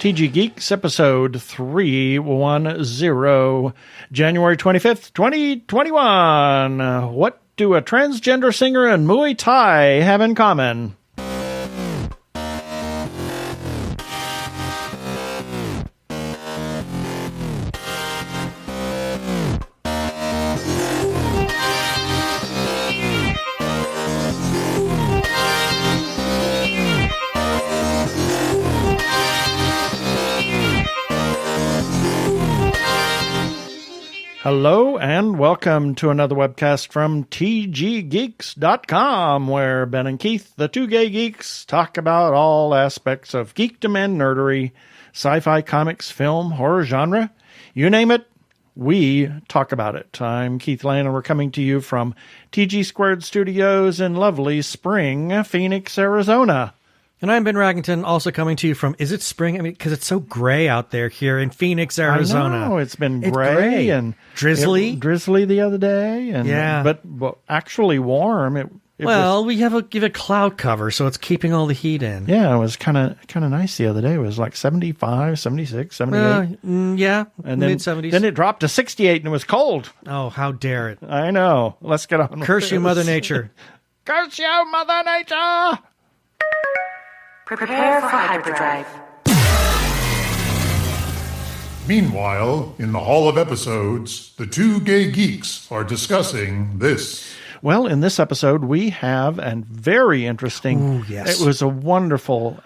TG Geeks, episode 310, January 25th, 2021. What do a transgender singer and Muay Thai have in common? Hello and welcome to another webcast from tggeeks.com, where Ben and Keith, the Two Gay Geeks, talk about all aspects of geekdom and nerdery, sci-fi, comics, film, horror genre. You name it, we talk about it. I'm Keith Lane, and we're coming to you from TG Squared Studios in lovely Spring, Phoenix, Arizona. And I'm Ben Raggington, also coming to you from, is it spring? I mean, because it's so gray out there here in Phoenix, Arizona. I know, it's been gray and drizzly. Drizzly the other day. And, yeah. But actually warm. We have a cloud cover, so it's keeping all the heat in. Yeah, it was kind of nice the other day. It was like 75, 76, 78. Yeah, and mid-70s. Then it dropped to 68 and it was cold. Oh, how dare it. I know. Let's get on. Curse you, Mother Nature. Curse you, Mother Nature! Prepare for hyperdrive. Meanwhile, in the Hall of Episodes, the Two Gay Geeks are discussing this. Well, in this episode, we have a very interesting... Ooh, yes. It was a wonderful,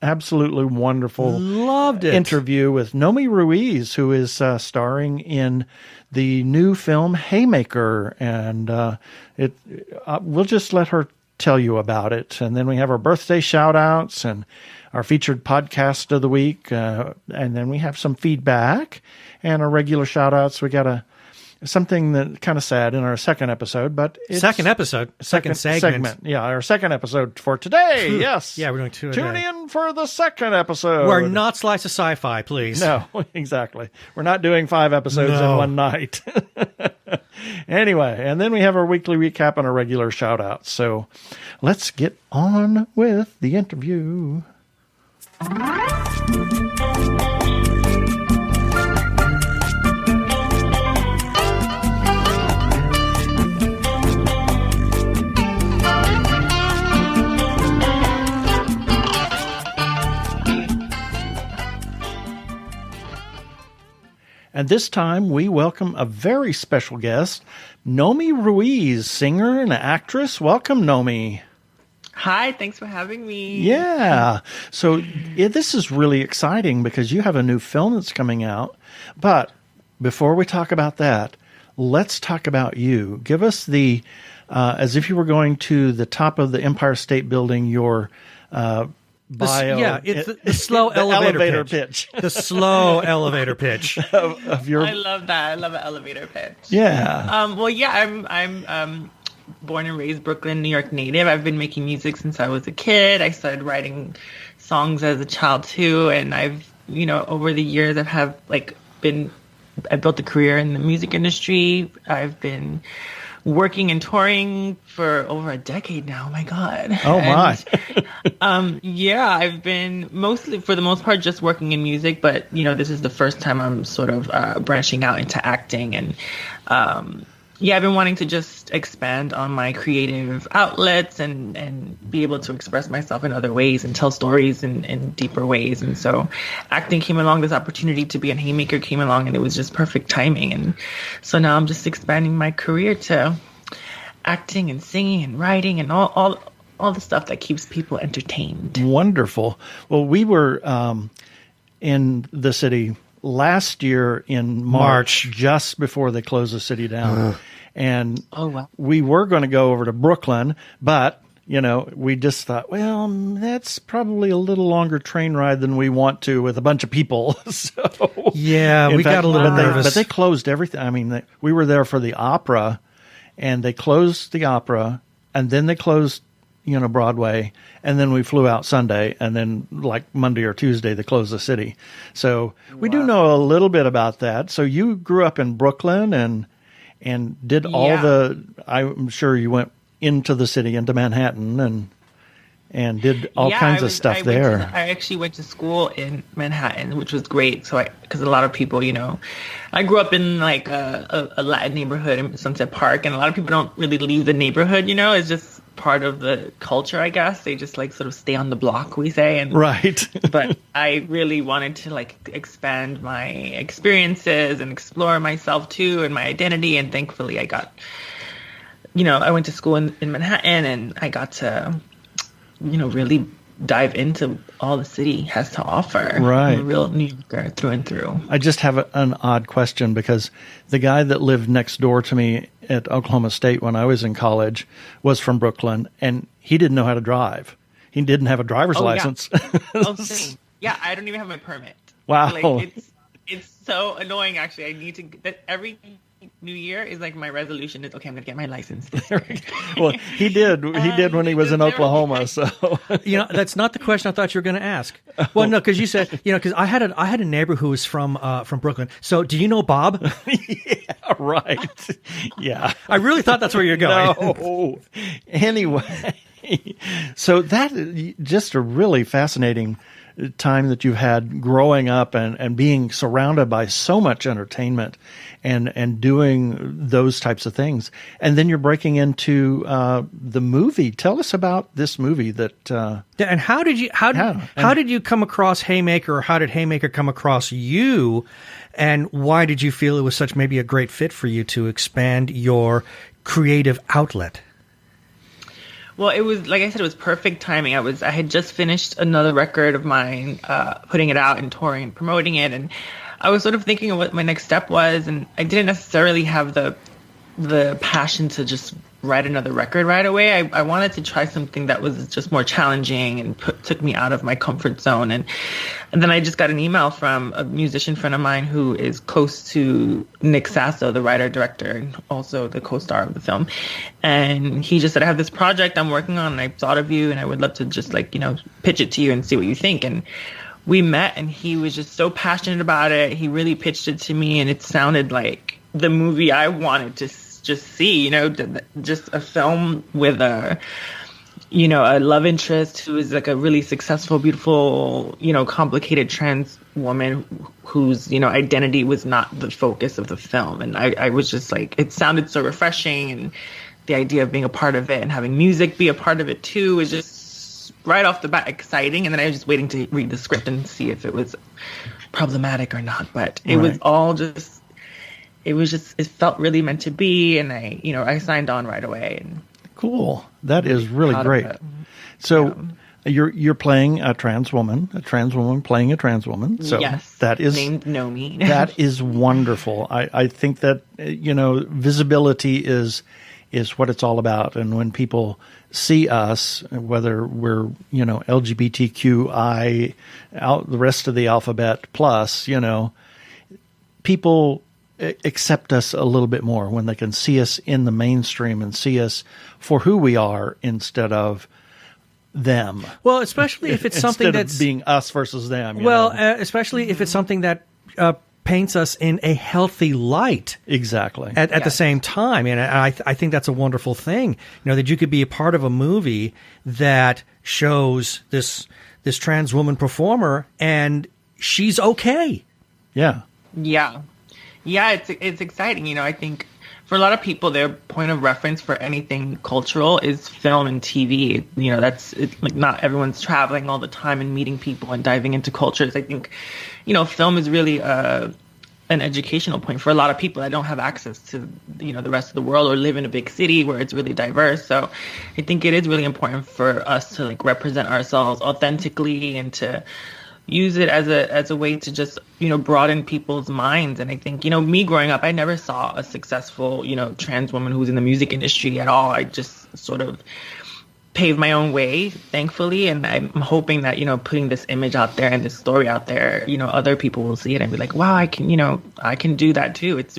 absolutely wonderful... Loved it. ...interview with Nomi Ruiz, who is starring in the new film Haymaker. And we'll just let her tell you about it. And then we have our birthday shout-outs and our featured podcast of the week. And then we have some feedback and our regular shout-outs. We got something that kind of sad in our second episode, but it's... Second segment. Yeah, our second episode for today. Yes. Yeah, we're doing two a Tune day. in for the second episode. We're not Slice of Sci-Fi, please. No, exactly. We're not doing 5 episodes in one night. Anyway, and then we have our weekly recap and our regular shout-outs. So let's get on with the interview. And this time, we welcome a very special guest, Nomi Ruiz, singer and actress. Welcome, Nomi. Hi, thanks for having me. Yeah. So this is really exciting because you have a new film that's coming out. But before we talk about that, let's talk about you. Give us the, as if you were going to the top of the Empire State Building, your bio. It's the slow elevator pitch. The slow elevator pitch of your. I love that. I love an elevator pitch. Yeah. I'm born and raised Brooklyn, New York native. I've been making music since I was a kid. I started writing songs as a child too, and I've over the years I built a career in the music industry. I've been working and touring for over a decade now. Oh my God. Oh my. I've been mostly, for the most part, just working in music, but this is the first time I'm sort of branching out into acting, and I've been wanting to just expand on my creative outlets and be able to express myself in other ways and tell stories in deeper ways. And so acting came along, this opportunity to be in Haymaker came along, and it was just perfect timing. And so now I'm just expanding my career to acting and singing and writing and all the stuff that keeps people entertained. Wonderful. Well, we were in the city last year in March, just before they closed the city down. And we were going to go over to Brooklyn, but, we just thought, well, that's probably a little longer train ride than we want to with a bunch of people. So yeah, we got a little nervous. But they closed everything. I mean, we were there for the opera, and they closed the opera, and then they closed Broadway, and then we flew out Sunday, and then like Monday or Tuesday they closed the city. So we do know a little bit about that. So you grew up in Brooklyn and did all I'm sure you went into the city, into Manhattan, and and did all kinds of stuff there. I actually went to school in Manhattan, which was great. So because a lot of people, I grew up in like a Latin neighborhood in Sunset Park, and a lot of people don't really leave the neighborhood. It's just part of the culture, I guess. They just like sort of stay on the block, we say. And right. But I really wanted to like expand my experiences and explore myself too and my identity. And thankfully, I got, I went to school in Manhattan, and I got to, really dive into all the city has to offer. Right. I'm a real New Yorker through and through. I just have an odd question, because the guy that lived next door to me at Oklahoma State when I was in college was from Brooklyn, and he didn't know how to drive. He didn't have a driver's license. Yeah. Same. Yeah, I don't even have my permit. Wow. Like, it's so annoying, actually. I need to, every New Year is like my resolution is, okay, I'm going to get my license. Well, he did when he was in Oklahoma. So, that's not the question I thought you were going to ask. Well, no, because you said, because I had a neighbor who was from Brooklyn. So do you know Bob? Yeah, right. Yeah. I really thought that's where you're going. No. Anyway, so that is just a really fascinating time that you've had growing up and being surrounded by so much entertainment and doing those types of things. And then you're breaking into the movie. Tell us about this movie that and how did you come across Haymaker, or how did Haymaker come across you, and why did you feel it was such maybe a great fit for you to expand your creative outlet? Well, it was, like I said, it was perfect timing. I had just finished another record of mine, putting it out and touring and promoting it. And I was sort of thinking of what my next step was. And I didn't necessarily have the passion to just write another record right away. I wanted to try something that was just more challenging and took me out of my comfort zone. And then I just got an email from a musician friend of mine who is close to Nick Sasso, the writer-director, and also the co-star of the film. And he just said, I have this project I'm working on, and I thought of you, and I would love to just pitch it to you and see what you think. And we met, and he was just so passionate about it. He really pitched it to me, and it sounded like the movie I wanted to just see, just a film with a love interest who is like a really successful, beautiful, complicated trans woman whose, identity was not the focus of the film. And I was just like, it sounded so refreshing, and the idea of being a part of it and having music be a part of it too was just right off the bat exciting. And then I was just waiting to read the script and see if it was problematic or not. But it was all just, it felt really meant to be. And I signed on right away. And cool. That is really great. So you're playing a trans woman playing a trans woman. So yes, that is named Nomi. That is wonderful. I think that, visibility is what it's all about. And when people see us, whether we're, LGBTQI, the rest of the alphabet plus, people accept us a little bit more when they can see us in the mainstream and see us for who we are instead of them. Well, especially if it's something that's being us versus them. Especially if it's something that paints us in a healthy light. Exactly. At the same time, and I think that's a wonderful thing. That you could be a part of a movie that shows this trans woman performer, and she's okay. Yeah. Yeah. Yeah, it's exciting. I think for a lot of people, their point of reference for anything cultural is film and TV. Like not everyone's traveling all the time and meeting people and diving into cultures. I think, film is really an educational point for a lot of people that don't have access to, the rest of the world or live in a big city where it's really diverse. So I think it is really important for us to represent ourselves authentically and to use it as a way to just, broaden people's minds. And I think, me growing up, I never saw a successful, trans woman who was in the music industry at all. I just sort of paved my own way, thankfully. And I'm hoping that, putting this image out there and this story out there, other people will see it and be like, wow, I can do that too. It's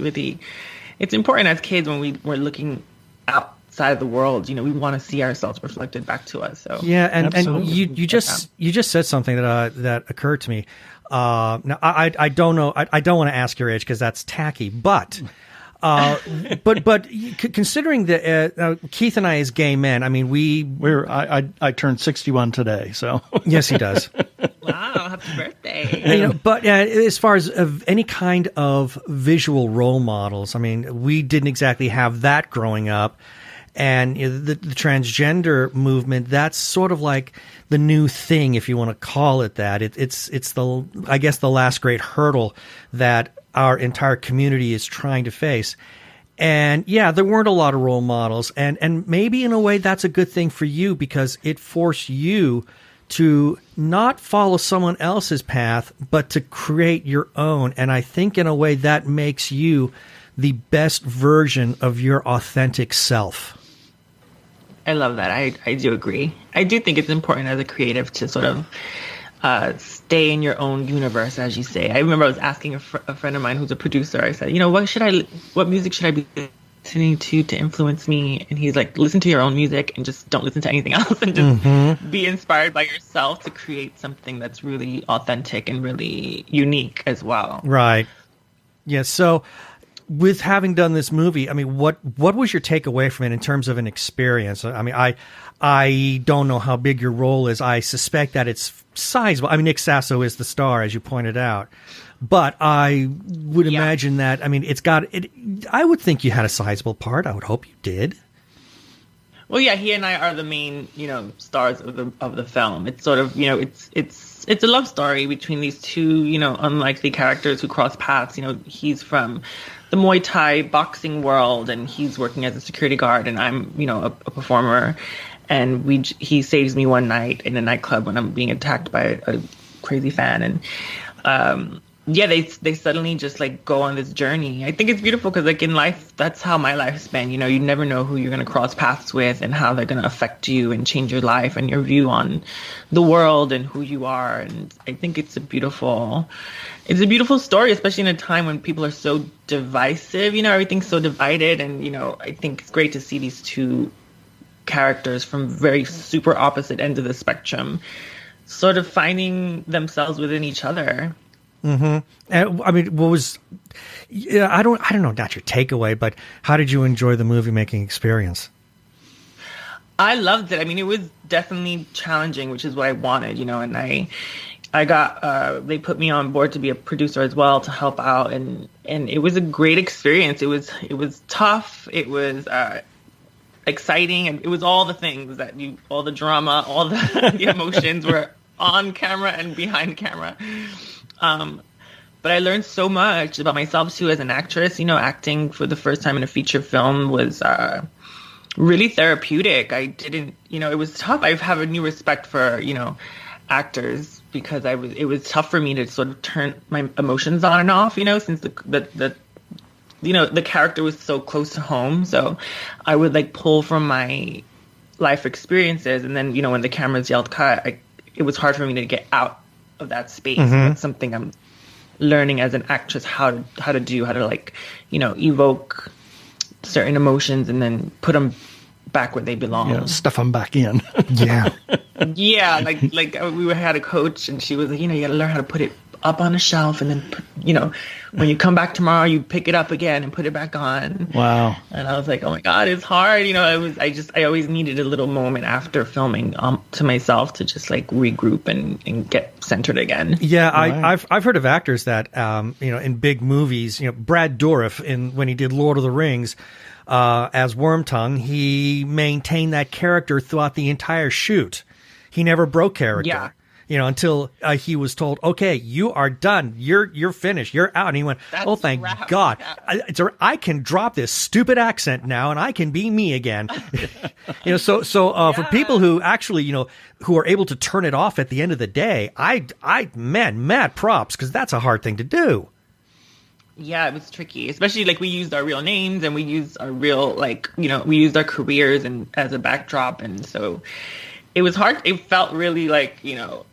important as kids when we're looking outside of the world, we want to see ourselves reflected back to us. So yeah, and you just said something that occurred to me. Now I don't know. I don't want to ask your age because that's tacky. But But considering that Keith and I as gay men, I mean, I turned 61 today, so yes, he does. Wow, happy birthday! But as far as any kind of visual role models, I mean, we didn't exactly have that growing up. And the transgender movement, that's sort of like the new thing, if you want to call it that. It's the, I guess, the last great hurdle that our entire community is trying to face. And yeah, there weren't a lot of role models. And maybe in a way that's a good thing for you, because it forced you to not follow someone else's path, but to create your own. And I think in a way that makes you the best version of your authentic self. I love that. I do agree. I do think it's important as a creative to sort of stay in your own universe, as you say. I remember I was asking a friend of mine who's a producer. I said, what music should I be listening to influence me? And he's like, listen to your own music and just don't listen to anything else, and just be inspired by yourself to create something that's really authentic and really unique as well. Right. Yeah. So, with having done this movie, I mean, what was your takeaway from it in terms of an experience? I mean, I don't know how big your role is. I suspect that it's sizable. I mean, Nick Sasso is the star, as you pointed out. But I would imagine that, I mean, I would think you had a sizable part. I would hope you did. Well, yeah, he and I are the main, stars of the film. It's sort of, it's a love story between these two, unlikely characters who cross paths. He's from the Muay Thai boxing world, and he's working as a security guard, and I'm, a performer. And he saves me one night in a nightclub when I'm being attacked by a crazy fan, and they suddenly just like go on this journey. I think it's beautiful because like in life, that's how my life's been. You never know who you're going to cross paths with and how they're going to affect you and change your life and your view on the world and who you are. And I think it's a beautiful story, especially in a time when people are so divisive. Everything's so divided, and I think it's great to see these two characters from very super opposite ends of the spectrum sort of finding themselves within each other. Mm-hmm. And, I mean, I don't know, not your takeaway, but how did you enjoy the movie making experience? I loved it. I mean, it was definitely challenging, which is what I wanted, and I got, they put me on board to be a producer as well to help out. And it was a great experience. It was tough. It was, exciting. And it was all the things all the drama, all the emotions were on camera and behind camera. But I learned so much about myself too as an actress. Acting for the first time in a feature film was really therapeutic. I didn't, it was tough. I have a new respect for, actors, because it was tough for me to sort of turn my emotions on and off, since the character was so close to home. So I would like pull from my life experiences, and then, when the cameras yelled cut, it was hard for me to get out of that space. Mm-hmm. That's something I'm learning as an actress how to like, evoke certain emotions and then put them back where they belong. Stuff them back in. Yeah. Yeah. Like we had a coach, and she was like, you got to learn how to put it up on a shelf, and then when you come back tomorrow, you pick it up again and put it back on. Wow. And I was like, oh my God, it's hard. I always needed a little moment after filming to myself to just like regroup and get centered again. Yeah. Right. I've heard of actors that, in big movies, Brad Dourif when he did Lord of the Rings, as Wormtongue, he maintained that character throughout the entire shoot. He never broke character. Yeah. Until he was told, okay, you are done. You're finished. You're out. And he went, oh, thank God. Yeah. I can drop this stupid accent now, and I can be me again. So for people who actually, who are able to turn it off at the end of the day, mad props, because that's a hard thing to do. Yeah, it was tricky, especially like we used our real names, and we used our real, we used our careers and as a backdrop. And so it was hard. It felt really like,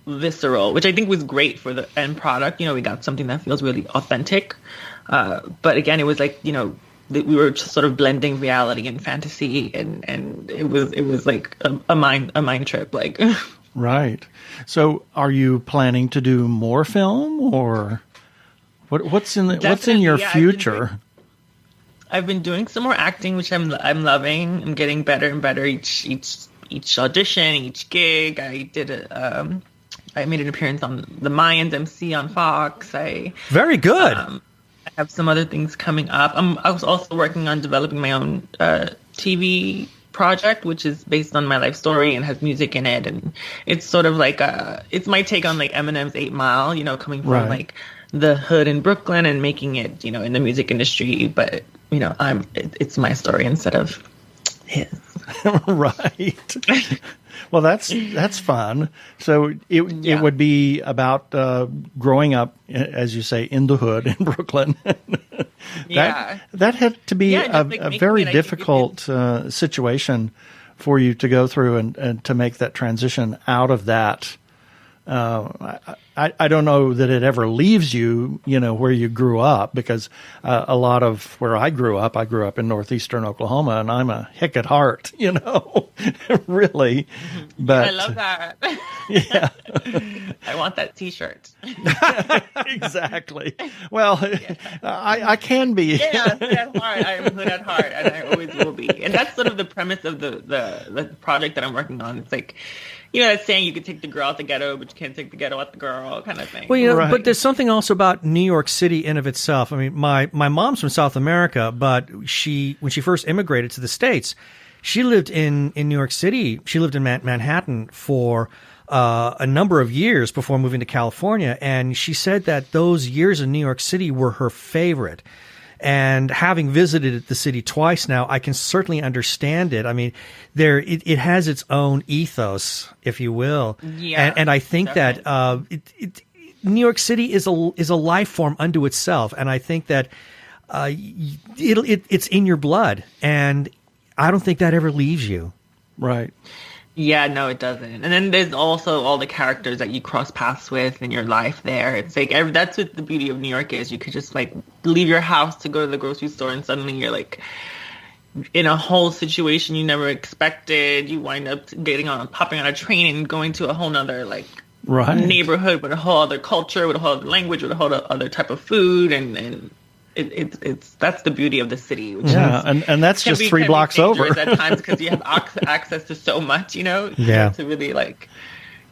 visceral, which I think was great for the end product. We got something that feels really authentic. But again, it was like, we were just sort of blending reality and fantasy, and it was like a mind trip, like. Right. So are you planning to do more film, or what's in your future? I've been doing some more acting, which I'm loving. I'm getting better and better each audition, each gig. I made an appearance on the Mayans MC on Fox. Very good. I have some other things coming up. I was also working on developing my own TV project, which is based on my life story and has music in it, and it's sort of like it's my take on like Eminem's 8 Mile, coming from like the hood in Brooklyn and making it, in the music industry, but it's my story instead of his. Right. Well, that's fun. So it would be about growing up, as you say, in the hood in Brooklyn. That had to be a very difficult situation for you to go through and to make that transition out of that. I don't know that it ever leaves you, where you grew up, because a lot of where I grew up in northeastern Oklahoma, and I'm a hick at heart, really. But I love that. Yeah. I want that T-shirt. Exactly. Well, I can be. Yeah, hood at heart. I am hood at heart, and I always will be. And that's sort of the premise of the project that I'm working on. It's like, that saying, you could take the girl out the ghetto, but you can't take the ghetto out the girl, kind of thing. Well, but there's something also about New York City in of itself. I mean, my mom's from South America, but when she first immigrated to the States, she lived in New York City. She lived in Manhattan for a number of years before moving to California, and she said that those years in New York City were her favorite. And having visited the city twice now, I can certainly understand it. I mean, it has its own ethos, if you will. Yeah, and I think definitely. That New York City is a life form unto itself, and I think that it's in your blood, and I don't think that ever leaves you. Right. Yeah, no, it doesn't. And then there's also all the characters that you cross paths with in your life there. It's like, that's what the beauty of New York is. You could just like leave your house to go to the grocery store, and suddenly you're like in a whole situation you never expected. You wind up popping on a train and going to a whole nother neighborhood with a whole other culture, with a whole other language, with a whole other type of food, and it's that's the beauty of the city. Which and that's just 3 blocks over at times, because you have access to so much, to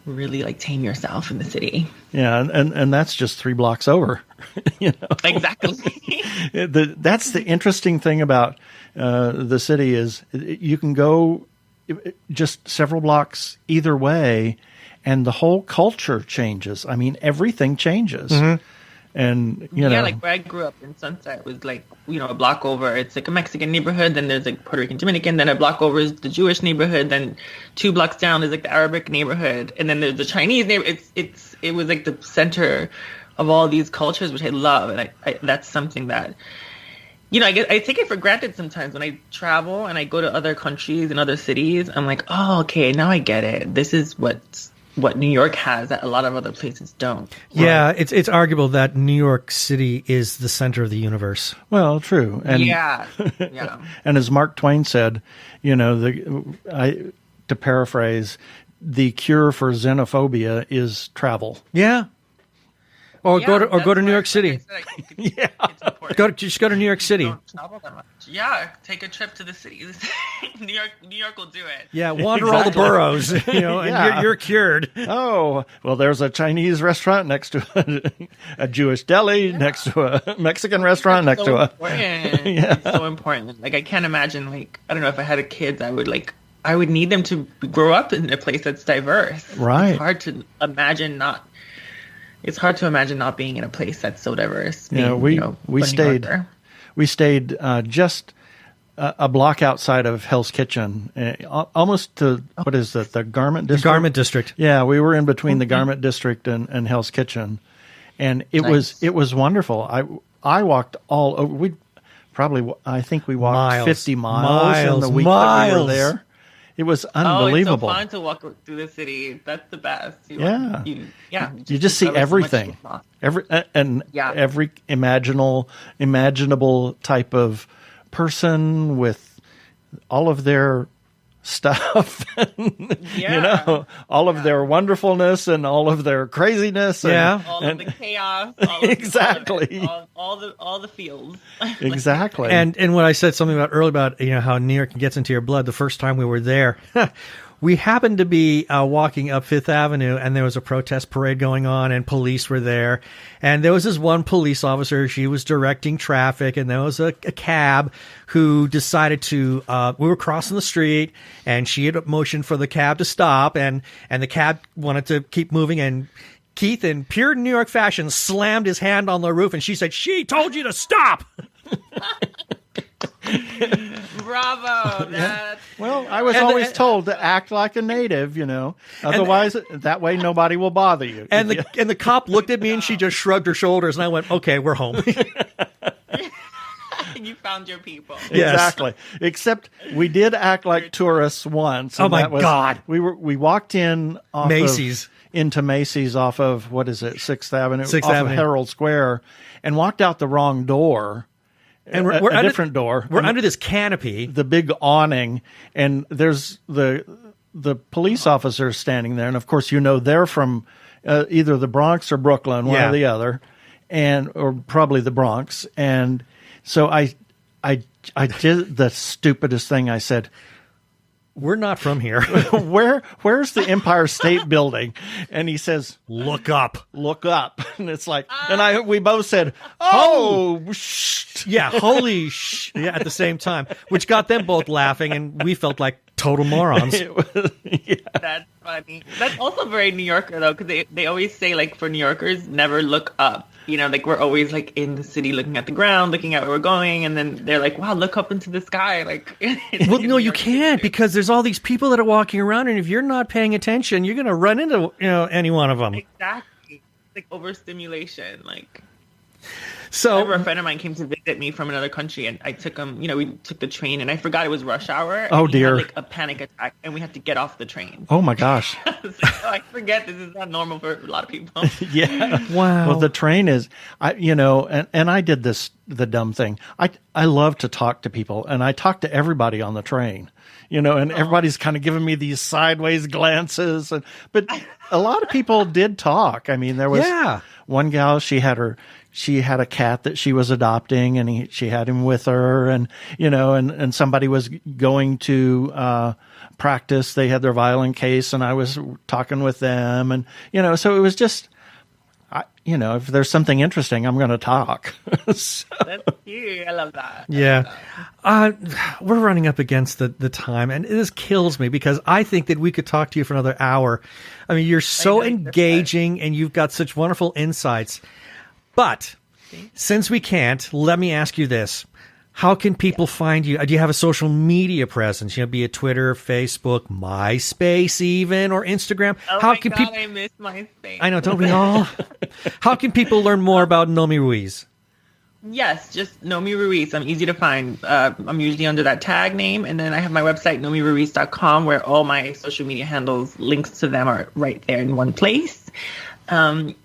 really tame yourself in the city. Yeah, and that's just 3 blocks over. Exactly. That's the interesting thing about the city is you can go just several blocks either way, and the whole culture changes. I mean, everything changes. Mm-hmm. And, like where I grew up in Sunset was like, a block over, it's like a Mexican neighborhood. Then there's like Puerto Rican, Dominican. Then a block over is the Jewish neighborhood. Then 2 blocks down is like the Arabic neighborhood. And then there's the Chinese neighborhood. It was like the center of all these cultures, which I love. And I that's something that, I take it for granted sometimes when I travel and I go to other countries and other cities. I'm like, oh, okay, now I get it. This is what New York has that a lot of other places don't. Yeah, right? It's arguable that New York City is the center of the universe. Well, true. And, yeah. And as Mark Twain said, to paraphrase, the cure for xenophobia is travel. Yeah. Or go to New York City. Yeah. Just go to New York City. Don't travel that much. Yeah, take a trip to the city. New York will do it. Yeah, wander all the boroughs, and you're cured. Oh, well, there's a Chinese restaurant next to a Jewish deli, next to a Mexican restaurant, next to a... It's so important. Like, I can't imagine, I don't know, if I had kids, I would need them to grow up in a place that's diverse. Right. It's hard to imagine not being in a place that's so diverse. We stayed just a block outside of Hell's Kitchen, almost to what is it, the Garment District? The Garment District. Yeah, we were in between the Garment District and Hell's Kitchen, and it was wonderful. I walked all over. I think we walked 50 miles in the week that we were there. It was unbelievable. Oh, it's so fun to walk through the city. That's the best. You just see everything. Every imaginable type of person with all of their stuff. All of their wonderfulness and all of their craziness. All of the chaos. Exactly. All the feels. Exactly. And when I said something earlier about how New York gets into your blood, the first time we were there, we happened to be walking up Fifth Avenue, and there was a protest parade going on, and police were there. And there was this one police officer. She was directing traffic, and there was a cab who decided to we were crossing the street, and she had motioned for the cab to stop, and the cab wanted to keep moving, and Keith, in pure New York fashion, slammed his hand on the roof, and she said, "She told you to stop." Bravo. Well, I was always told to act like a native, Otherwise, that way nobody will bother you. And the cop looked at me, and she just shrugged her shoulders, and I went, "Okay, we're home." You found your people. Yes. Exactly. Except we did act like tourists once. Oh my God! We walked in off Macy's. Into Macy's off of, what is it, 6th Avenue? Sixth off Avenue. of Herald Square, and walked out the wrong door. And we're a under, different door. We're under this canopy. The big awning, and there's the police officers standing there. And, of course, they're from either the Bronx or Brooklyn, one or the other, or probably the Bronx. And so I did the stupidest thing. I said, "We're not from here." Where's the Empire State Building? And he says, "Look up." And it's like, and we both said, "Oh, yeah, holy sh!" Yeah, at the same time, which got them both laughing, and we felt like total morons. That's funny. That's also very New Yorker though, because they always say, like, for New Yorkers, never look up. We're always like in the city looking at the ground, looking at where we're going, and then they're like, "Wow, look up into the sky!" Like, well, no, you can't, because there's all these people that are walking around, and if you're not paying attention, you're going to run into any one of them. Exactly, like overstimulation. Like, so a friend of mine came to visit me from another country, and I took him. We took the train, and I forgot it was rush hour. Oh and dear! He had, like, a panic attack, and we had to get off the train. Oh my gosh! I forget this is not normal for a lot of people. Yeah. Wow. Well, the train is, and I did the dumb thing. I love to talk to people, and I talk to everybody on the train, and everybody's kind of giving me these sideways glances. But a lot of people did talk. I mean, there was one gal, she had a cat that she was adopting, and she had him with her, and and somebody was going to practice. They had their violin case, and I was talking with them, and so it was just, if there's something interesting, I'm going to talk. That's cute. I love that. Yeah. We're running up against the time, and this kills me, because I think that we could talk to you for another hour. I mean, you're so engaging, and you've got such wonderful insights. But since we can't, let me ask you this. How can people find you? Do you have a social media presence? Be it Twitter, Facebook, MySpace even, or Instagram? Oh How my can God, I miss MySpace. I know, don't we all? How can people learn more about Nomi Ruiz? Yes, just Nomi Ruiz. I'm easy to find. I'm usually under that tag name. And then I have my website, nomiruiz.com, where all my social media handles, links to them are right there in one place. And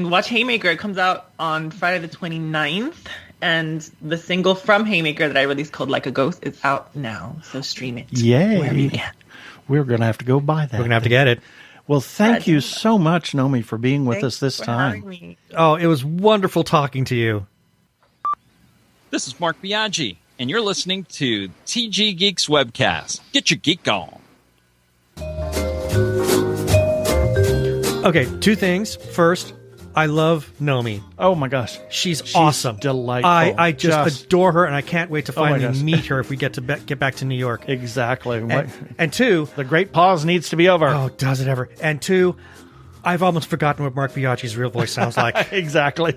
watch Haymaker. It comes out on Friday the 29th. And the single from Haymaker that I released called Like a Ghost is out now. So stream it. Yay. We're going to have to go buy that. We're going to have to get it. Well, thank you so much, Nomi, for being with us this time. Oh, it was wonderful talking to you. This is Mark Biaggi, and you're listening to TG Geeks Webcast. Get your geek on. Okay, two things. First, I love Nomi. Oh my gosh, she's awesome, delightful. I just adore her, and I can't wait to finally meet her if we get back to New York. Exactly. And two, the great pause needs to be over. Oh, does it ever? And two, I've almost forgotten what Mark Biaggi's real voice sounds like. Exactly.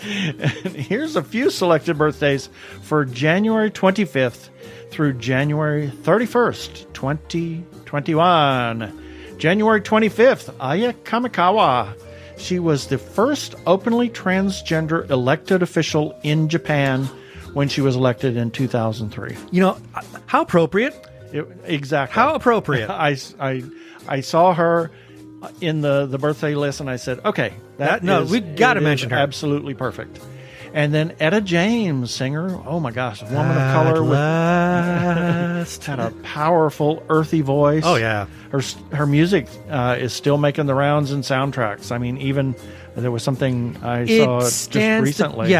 And here's a few selected birthdays for January 25th through January 31st, 2021. January 25th, Aya Kamikawa. She was the first openly transgender elected official in Japan when she was elected in 2003. How appropriate. Exactly. How appropriate. I saw her in the birthday list, and I said, okay, we got to mention her. Absolutely perfect. And then Etta James, singer, oh my gosh, woman of color with had a powerful, earthy voice. Oh yeah, her music is still making the rounds in soundtracks. I mean, even there was something I saw just recently.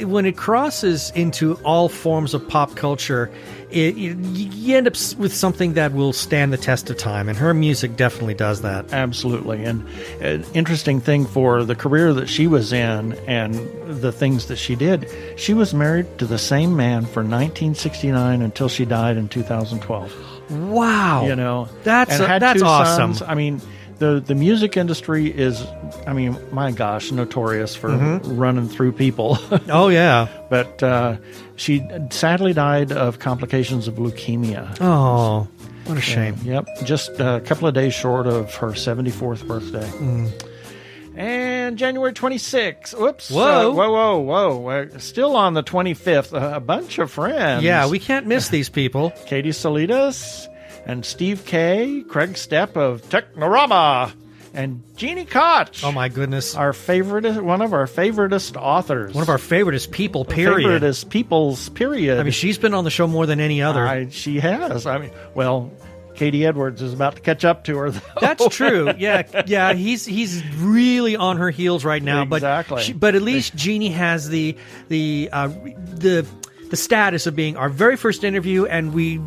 When it crosses into all forms of pop culture, you end up with something that will stand the test of time, and her music definitely does that. Absolutely. And an interesting thing for the career that she was in and the things that she did, she was married to the same man for 1969 until she died in 2012. Wow. You know, that's two awesome. Sons. I mean, the music industry is, I mean, my gosh, notorious for running through people. Oh, yeah. But she sadly died of complications of leukemia. Oh, what a shame. Yep. Just a couple of days short of her 74th birthday. And January 26th. Whoops. Whoa. We're still on the 25th. A bunch of friends. Yeah, we can't miss these people. Katie Salidas and Steve K, Craig Stepp of Technorama, and Jeannie Koch. Oh my goodness. One of our favoritist authors. One of our favoritist people, period. Favoritist peoples, period. I mean, she's been on the show more than any other. She has. I mean, well, Katie Edwards is about to catch up to her, though. That's true. Yeah. He's really on her heels right now. Exactly. But at least Jeannie has the status of being our very first interview, and we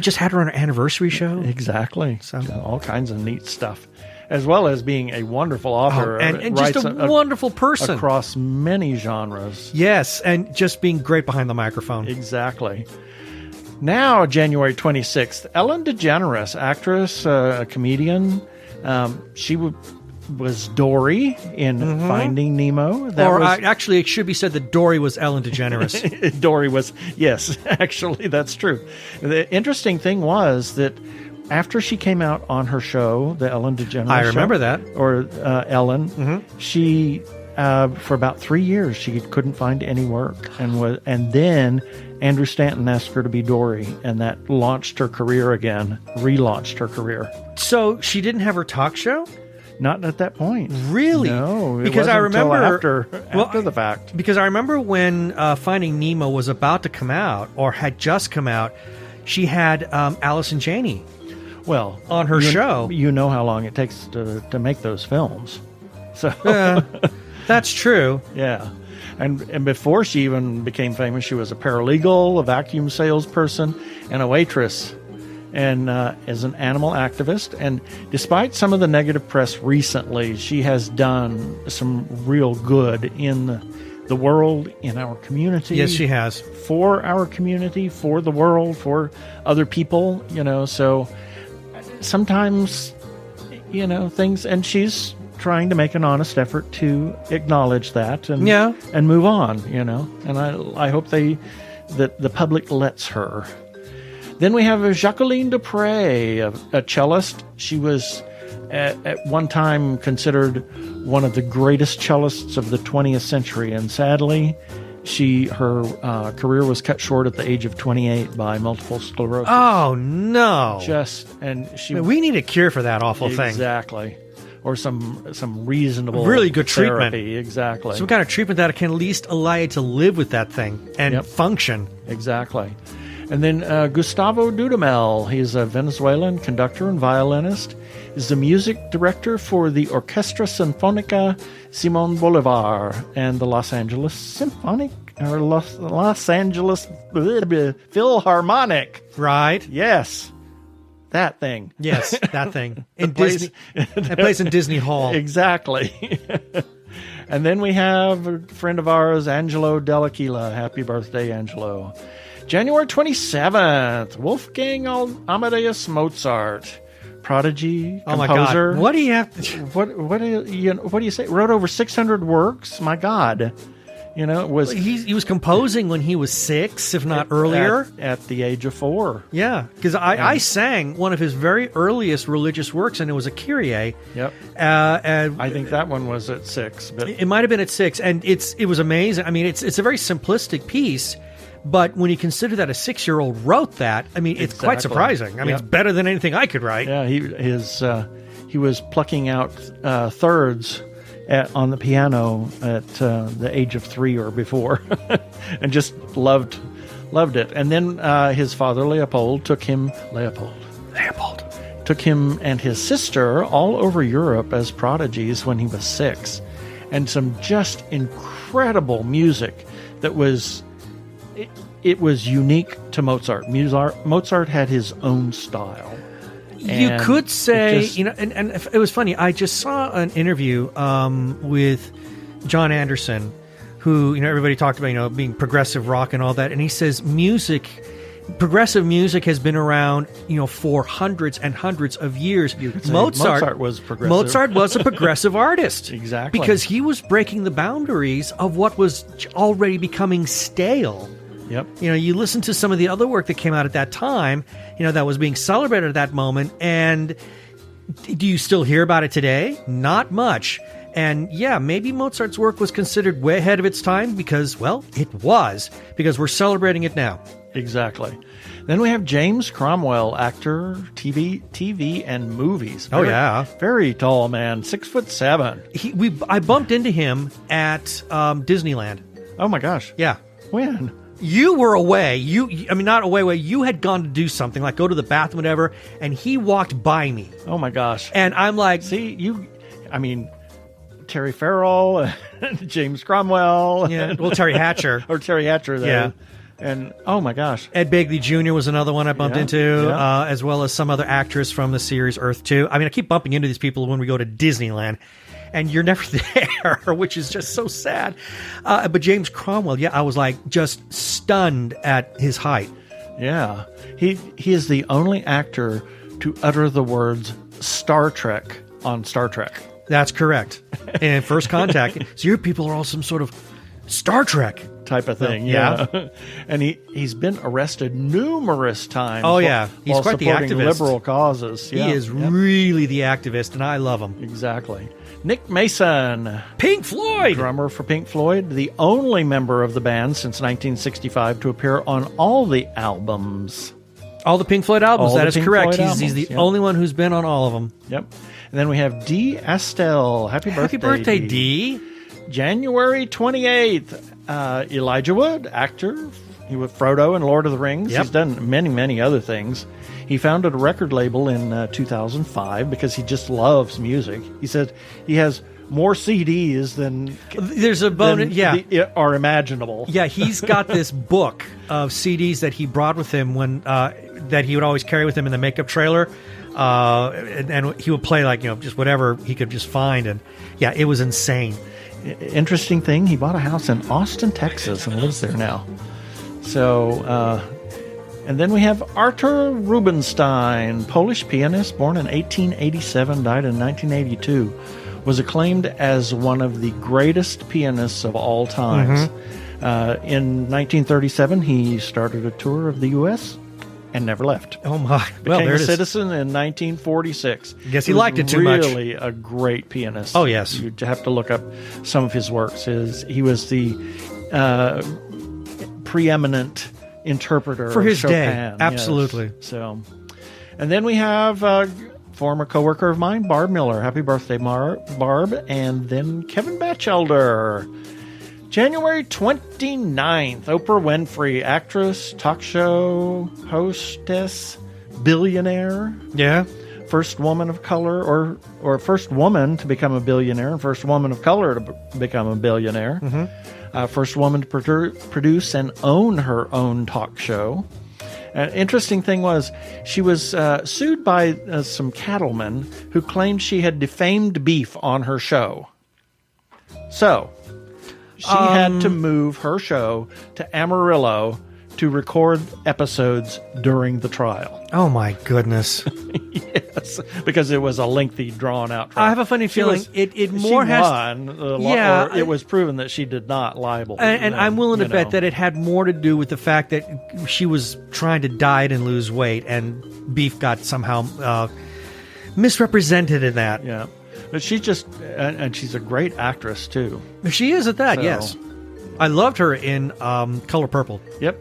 just had her on our anniversary show. Exactly. So all kinds of neat stuff, as well as being a wonderful author and just a wonderful person across many genres. Yes, and just being great behind the microphone. Exactly. Now, January 26th, Ellen DeGeneres, actress, a comedian. She was Dory in Finding Nemo. Actually, it should be said that Dory was Ellen DeGeneres. Dory was, yes, actually, that's true. The interesting thing was that after she came out on her show, the Ellen DeGeneres I remember show, that. Or Ellen, she, for about 3 years, she couldn't find any work. And then Andrew Stanton asked her to be Dory, and that launched her career again, relaunched her career. So she didn't have her talk show? Not at that point. Really? No, because I remember after the fact. Because I remember when Finding Nemo was about to come out, or had just come out, she had Allison Janney. Well, on her show. You know how long it takes to make those films. So that's true. Yeah. And before she even became famous, she was a paralegal, a vacuum salesperson, and a waitress. And as an animal activist. And despite some of the negative press recently, she has done some real good in the world, in our community. Yes, she has. For our community, for the world, for other people, so sometimes, things, and she's trying to make an honest effort to acknowledge that and move on, and I hope that the public lets her. Then we have Jacqueline Dupre, a cellist. She was at one time considered one of the greatest cellists of the 20th century, and sadly, her career was cut short at the age of 28 by multiple sclerosis. Oh no! We need a cure for that awful thing. Exactly, or some reasonable, really good therapy. treatment. Exactly, some kind of treatment that can at least allow you to live with that thing and function. Exactly. And then Gustavo Dudamel, he's a Venezuelan conductor and violinist, is the music director for the Orquestra Sinfónica Simón Bolívar and the Los Angeles Philharmonic. Right. Yes. That thing. Yes, that thing. It plays in Disney Hall. Exactly. And then we have a friend of ours, Angelo Dell'Aquila. Happy birthday, Angelo. January 27th, Wolfgang Amadeus Mozart, prodigy, composer. Oh my God! What do you have? What do you say? Wrote over 600 works. My God, he was composing when he was 6, if not earlier, at the age of 4. Yeah, because I sang one of his very earliest religious works, and it was a Kyrie. Yep. And I think that one was at 6, but it might have been at 6, and it was amazing. I mean, it's a very simplistic piece. But when you consider that a 6-year-old wrote that, I mean, it's quite surprising. I mean, it's better than anything I could write. Yeah, he was plucking out thirds, on the piano at the age of 3 or before, and just loved it. And then his father Leopold took him and his sister all over Europe as prodigies when he was 6, and some just incredible music that was it was unique to Mozart. Mozart had his own style. You could say, and it was funny. I just saw an interview with John Anderson, who, everybody talked about, being progressive rock and all that. And he says progressive music has been around, for hundreds and hundreds of years. Mozart was progressive. Mozart was a progressive artist. Exactly. Because he was breaking the boundaries of what was already becoming stale. Yep. You listen to some of the other work that came out at that time, that was being celebrated at that moment, and do you still hear about it today? Not much. And yeah, maybe Mozart's work was considered way ahead of its time because, well, it was, because we're celebrating it now. Exactly. Then we have James Cromwell, actor, TV and movies. Very tall man, 6'7". I bumped into him at Disneyland. Oh my gosh. Yeah. When? You were away. Not away. You had gone to do something, like go to the bathroom, whatever, and he walked by me. Oh my gosh. And I'm like, Terry Farrell, James Cromwell. Yeah. Well, Terry Hatcher. Or Terry Hatcher, though. Yeah. And oh my gosh. Ed Begley Jr. was another one I bumped into, as well as some other actress from the series Earth 2. I keep bumping into these people when we go to Disneyland. And you're never there, which is just so sad. But James Cromwell, I was like just stunned at his height. Yeah. He is the only actor to utter the words Star Trek on Star Trek. That's correct. And First Contact. So your people are all some sort of Star Trek type of thing. Yeah. And he's been arrested numerous times. Oh, yeah. He's quite the activist. Liberal causes. Yeah. He is really the activist, and I love him. Exactly. Nick Mason. Pink Floyd. Drummer for Pink Floyd. The only member of the band since 1965 to appear on all the albums. All the Pink Floyd albums. That is correct. He's the only one who's been on all of them. Yep. And then we have Dee Astle. Happy birthday, Dee. January 28th. Elijah Wood, actor. He was Frodo in Lord of the Rings. Yep. He's done many, many other things. He founded a record label in 2005 because he just loves music. He said he has more CDs than there's a bonus, are imaginable. Yeah, he's got this book of CDs that he brought with him when that he would always carry with him in the makeup trailer, and he would play just whatever he could just find, and it was insane. Interesting thing, he bought a house in Austin, Texas, and lives there now. So. And then we have Artur Rubinstein, Polish pianist, born in 1887, died in 1982, was acclaimed as one of the greatest pianists of all times. Mm-hmm. In 1937, he started a tour of the U.S. and never left. Oh, my. Became a citizen in 1946. Guess he liked it too much. Really a great pianist. Oh, yes. You have to look up some of his works. He was the preeminent interpreter for his Chopin. Day. Absolutely. Yes. So, and then we have former coworker of mine, Barb Miller. Happy birthday, Barb. And then Kevin Batchelder. January 29th, Oprah Winfrey, actress, talk show hostess, billionaire. Yeah. First woman of color, or first woman to become a billionaire, and first woman of color to become a billionaire. Mm-hmm. First woman to produce and own her own talk show. Interesting thing was, she was sued by some cattlemen who claimed she had defamed beef on her show. So, she had to move her show to Amarillo to record episodes during the trial. Oh my goodness. Yes, because it was a lengthy, drawn-out trial. I have a funny feeling it was proven that she did not libel. And I'm willing to bet that it had more to do with the fact that she was trying to diet and lose weight, and beef got somehow misrepresented in that. Yeah. But she's just, and she's a great actress, too. She is at that, yes. I loved her in Color Purple. Yep.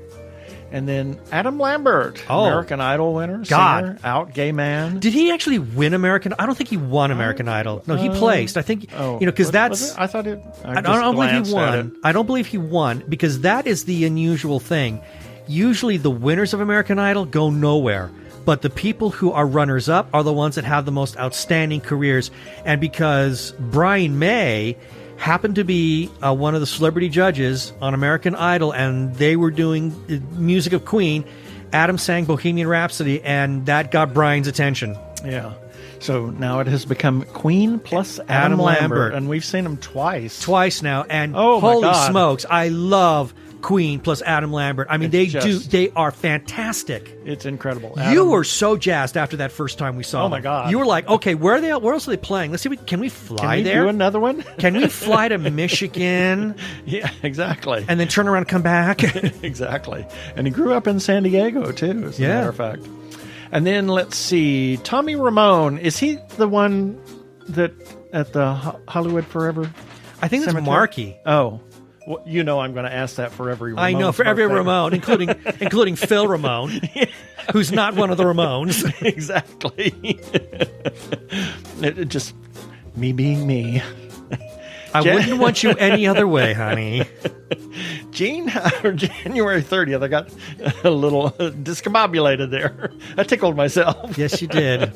And then Adam Lambert, American Idol winner, singer, out gay man. Did he actually win American? I don't think he won American Idol. No, he placed. I think because that's. I thought it. I don't believe he won. I don't believe he won because that is the unusual thing. Usually, the winners of American Idol go nowhere, but the people who are runners up are the ones that have the most outstanding careers. And because Brian May happened to be one of the celebrity judges on American Idol, and they were doing music of Queen. Adam sang Bohemian Rhapsody, and that got Brian's attention. Yeah. So now it has become Queen plus Adam Lambert, and we've seen him twice. Twice now, and holy smokes, I love Queen plus Adam Lambert. I mean, they are fantastic. It's incredible. You were so jazzed after that first time we saw them. Oh my God. You were like, okay, where else are they playing? Let's see, can we fly there? Can we do another one? Can we fly to Michigan? Yeah, exactly. And then turn around and come back? Exactly. And he grew up in San Diego, too, as a matter of fact. And then, let's see, Tommy Ramone. Is he the one that at the Hollywood Forever I think Cemetery? That's Marky. Oh. Well, you know I'm going to ask that for every Ramone's I know, for every birthday. Ramone, including Phil Ramone, who's not one of the Ramones. Exactly. It just me being me. I wouldn't want you any other way, honey. January 30th, I got a little discombobulated there. I tickled myself. Yes, you did.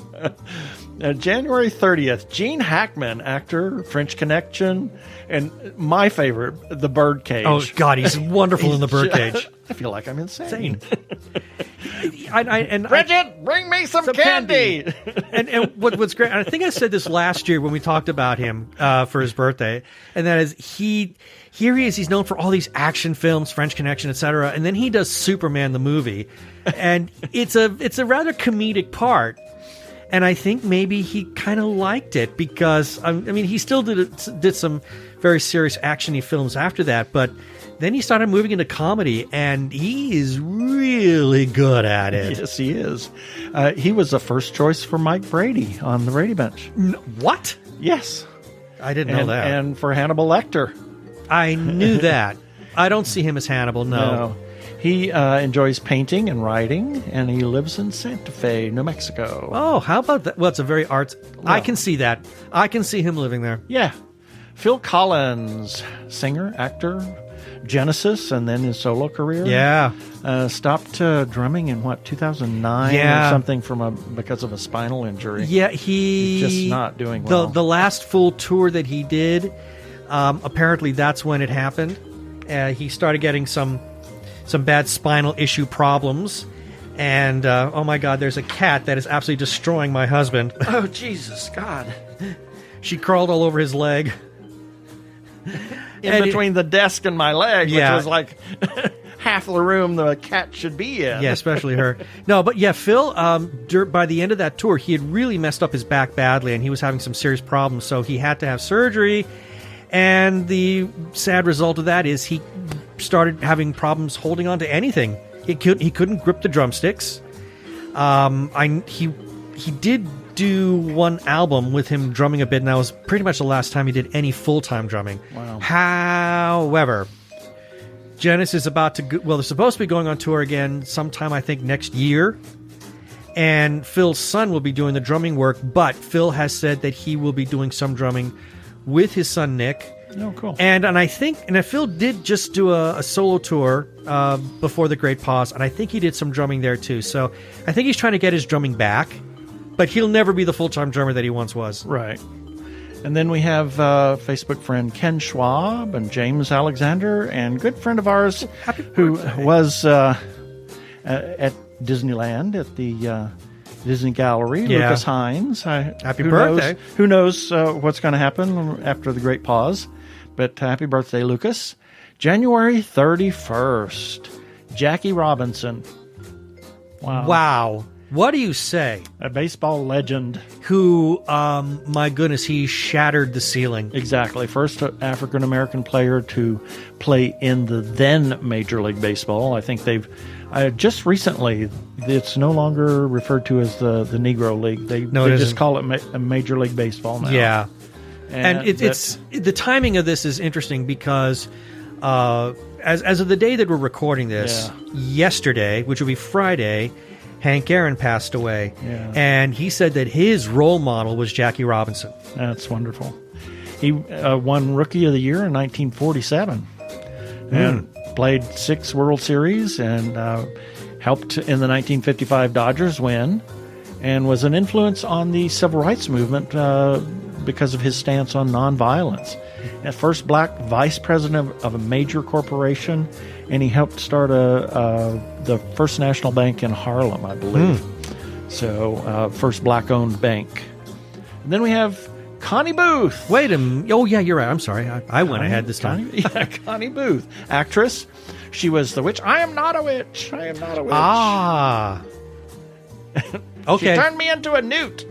January 30th, Gene Hackman, actor, French Connection, and my favorite, The Birdcage. Oh, God, he's wonderful in The Birdcage. I feel like I'm insane. Bridget, bring me some candy. and what's great, and I think I said this last year when we talked about him for his birthday, and that is here he is, he's known for all these action films, French Connection, etc., and then he does Superman the movie, and it's a rather comedic part. And I think maybe he kind of liked it because, I mean, he still did some very serious actiony films after that, but then he started moving into comedy, and he is really good at it. Yes, he is. He was the first choice for Mike Brady on the Brady Bunch. What? Yes. I didn't know that. And for Hannibal Lecter. I knew that. I don't see him as Hannibal, no. He enjoys painting and writing, and he lives in Santa Fe, New Mexico. Oh, how about that? Well, it's a very arts... Well, I can see that. I can see him living there. Yeah. Phil Collins, singer, actor, Genesis, and then his solo career. Yeah. Stopped drumming in, 2009 or something because of a spinal injury. Yeah, he's just not doing well. The last full tour that he did, apparently that's when it happened. He started getting some bad spinal issue problems, and oh my God, there's a cat that is absolutely destroying my husband. Oh, Jesus, God. She crawled all over his leg. In between the desk and my leg, which was like half the room the cat should be in. Yeah, especially her. No, but yeah, Phil, by the end of that tour, he had really messed up his back badly, and he was having some serious problems, so he had to have surgery, and the sad result of that is he started having problems holding on to anything. He couldn't grip the drumsticks. He did do one album with him drumming a bit, and that was pretty much the last time he did any full-time drumming. Wow. However, Genesis is about to they're supposed to be going on tour again sometime, I think, next year. And Phil's son will be doing the drumming work, but Phil has said that he will be doing some drumming with his son Nick. Oh, cool. And Phil did just do a solo tour before the Great Pause, and I think he did some drumming there too. So I think he's trying to get his drumming back, but he'll never be the full-time drummer that he once was. Right. And then we have Facebook friend Ken Schwab and James Alexander, and good friend of ours who was at Disneyland at the Disney Gallery, Lucas Hines. Happy birthday. Who knows what's going to happen after the Great Pause, but happy birthday, Lucas. January 31st, Jackie Robinson. Wow. What do you say? A baseball legend. Who, my goodness, he shattered the ceiling. Exactly. First African-American player to play in the then Major League Baseball. I think they've just recently, it's no longer referred to as the Negro League. They just call it a Major League Baseball now. Yeah. And it's the timing of this is interesting because as of the day that we're recording this, yesterday, which will be Friday, Hank Aaron passed away. Yeah. And he said that his role model was Jackie Robinson. That's wonderful. He won Rookie of the Year in 1947 and played 6 World Series and helped in the 1955 Dodgers win, and was an influence on the civil rights movement because of his stance on nonviolence. At first black vice president of a major corporation, and he helped start the First National Bank in Harlem, I believe. So, first black-owned bank. And then we have Connie Booth. Wait a minute. Oh, yeah, you're right. I'm sorry. I went ahead this time. Connie Booth, actress. She was the witch. I am not a witch. I am not a witch. Ah. Okay. She turned me into a newt.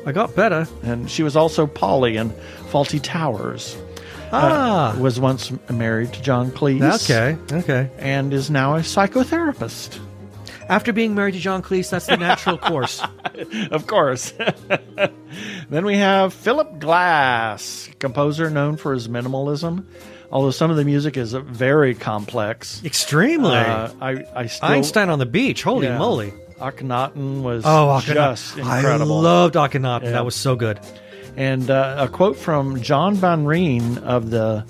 I got better. And she was also Polly in Fawlty Towers. Was once married to John Cleese. Okay. And is now a psychotherapist. After being married to John Cleese, that's the natural course. Of course. Then we have Philip Glass, composer known for his minimalism. Although some of the music is very complex. Extremely. I still, Einstein on the Beach. Holy moly. Akhenaten was Akhenaten. just incredible. I loved Akhenaten. Yeah. That was so good. And a quote from John Van Reen of the